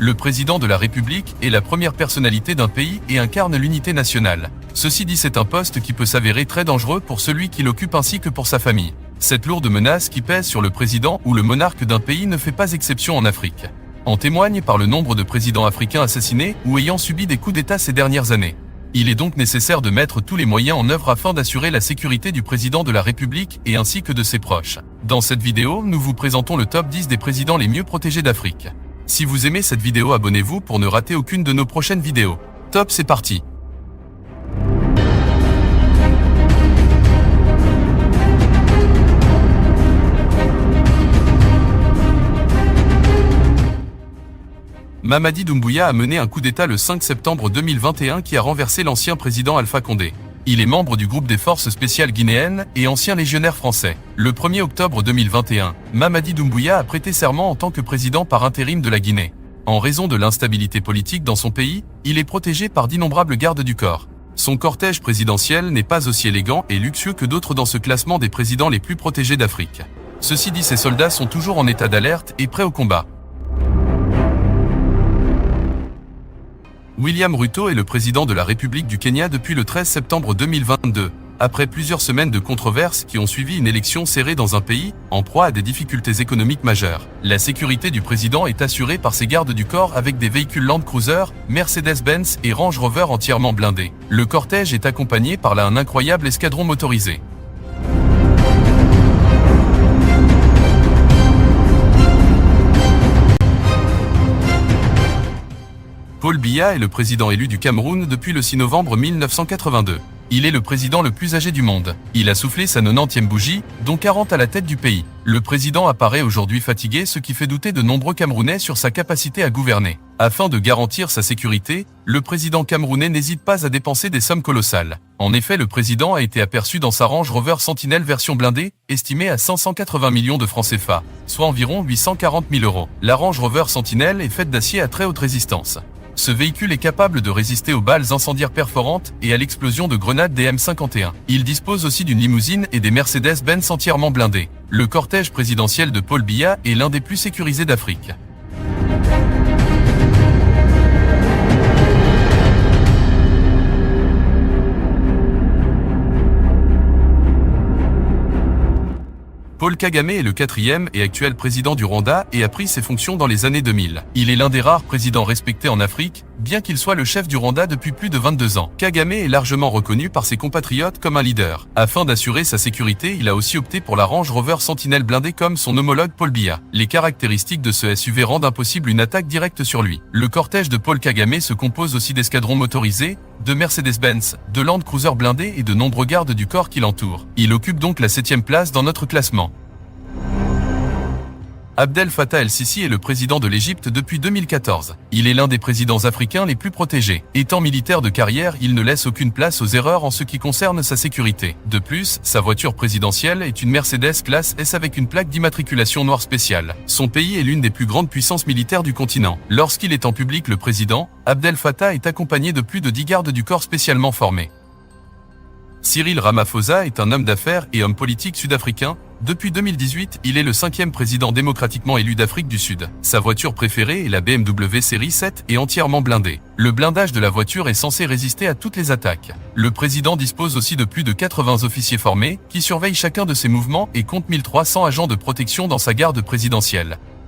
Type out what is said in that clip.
Le président de la République est la première personnalité d'un pays et incarne l'unité nationale. Ceci dit, c'est un poste qui peut s'avérer très dangereux pour celui qui l'occupe ainsi que pour sa famille. Cette lourde menace qui pèse sur le président ou le monarque d'un pays ne fait pas exception en Afrique. En témoigne par le nombre de présidents africains assassinés ou ayant subi des coups d'État ces dernières années. Il est donc nécessaire de mettre tous les moyens en œuvre afin d'assurer la sécurité du président de la République et ainsi que de ses proches. Dans cette vidéo, nous vous présentons le top 10 des présidents les mieux protégés d'Afrique. Si vous aimez cette vidéo, abonnez-vous pour ne rater aucune de nos prochaines vidéos. Top, c'est parti! Mamadi Doumbouya a mené un coup d'État le 5 septembre 2021 qui a renversé l'ancien président Alpha Condé. Il est membre du groupe des forces spéciales guinéennes et ancien légionnaire français. Le 1er octobre 2021, Mamadi Doumbouya a prêté serment en tant que président par intérim de la Guinée. En raison de l'instabilité politique dans son pays, il est protégé par d'innombrables gardes du corps. Son cortège présidentiel n'est pas aussi élégant et luxueux que d'autres dans ce classement des présidents les plus protégés d'Afrique. Ceci dit, ses soldats sont toujours en état d'alerte et prêts au combat. William Ruto est le président de la République du Kenya depuis le 13 septembre 2022, après plusieurs semaines de controverses qui ont suivi une élection serrée dans un pays en proie à des difficultés économiques majeures. La sécurité du président est assurée par ses gardes du corps avec des véhicules Land Cruiser, Mercedes-Benz et Range Rover entièrement blindés. Le cortège est accompagné par un incroyable escadron motorisé. Paul Biya est le président élu du Cameroun depuis le 6 novembre 1982. Il est le président le plus âgé du monde. Il a soufflé sa 90e bougie, dont 40 à la tête du pays. Le président apparaît aujourd'hui fatigué, ce qui fait douter de nombreux Camerounais sur sa capacité à gouverner. Afin de garantir sa sécurité, le président camerounais n'hésite pas à dépenser des sommes colossales. En effet, le président a été aperçu dans sa Range Rover Sentinel version blindée, estimée à 580 millions de francs CFA, soit environ 840 000 €. La Range Rover Sentinel est faite d'acier à très haute résistance. Ce véhicule est capable de résister aux balles incendiaires perforantes et à l'explosion de grenades des M51. Il dispose aussi d'une limousine et des Mercedes-Benz entièrement blindés. Le cortège présidentiel de Paul Biya est l'un des plus sécurisés d'Afrique. Paul Kagame est le 4e et actuel président du Rwanda et a pris ses fonctions dans les années 2000. Il est l'un des rares présidents respectés en Afrique, bien qu'il soit le chef du Rwanda depuis plus de 22 ans. Kagame est largement reconnu par ses compatriotes comme un leader. Afin d'assurer sa sécurité, il a aussi opté pour la Range Rover Sentinel blindée comme son homologue Paul Biya. Les caractéristiques de ce SUV rendent impossible une attaque directe sur lui. Le cortège de Paul Kagame se compose aussi d'escadrons motorisés, de Mercedes-Benz, de Land Cruiser blindés et de nombreux gardes du corps qui l'entourent. Il occupe donc la 7e place dans notre classement. Abdel Fattah el-Sisi est le président de l'Égypte depuis 2014. Il est l'un des présidents africains les plus protégés. Étant militaire de carrière, il ne laisse aucune place aux erreurs en ce qui concerne sa sécurité. De plus, sa voiture présidentielle est une Mercedes classe S avec une plaque d'immatriculation noire spéciale. Son pays est l'une des plus grandes puissances militaires du continent. Lorsqu'il est en public le président, Abdel Fattah est accompagné de plus de 10 gardes du corps spécialement formés. Cyril Ramaphosa est un homme d'affaires et homme politique sud-africain. Depuis 2018, il est le 5e président démocratiquement élu d'Afrique du Sud. Sa voiture préférée est la BMW série 7 et entièrement blindée. Le blindage de la voiture est censé résister à toutes les attaques. Le président dispose aussi de plus de 80 officiers formés qui surveillent chacun de ses mouvements et compte 1300 agents de protection dans sa garde présidentielle.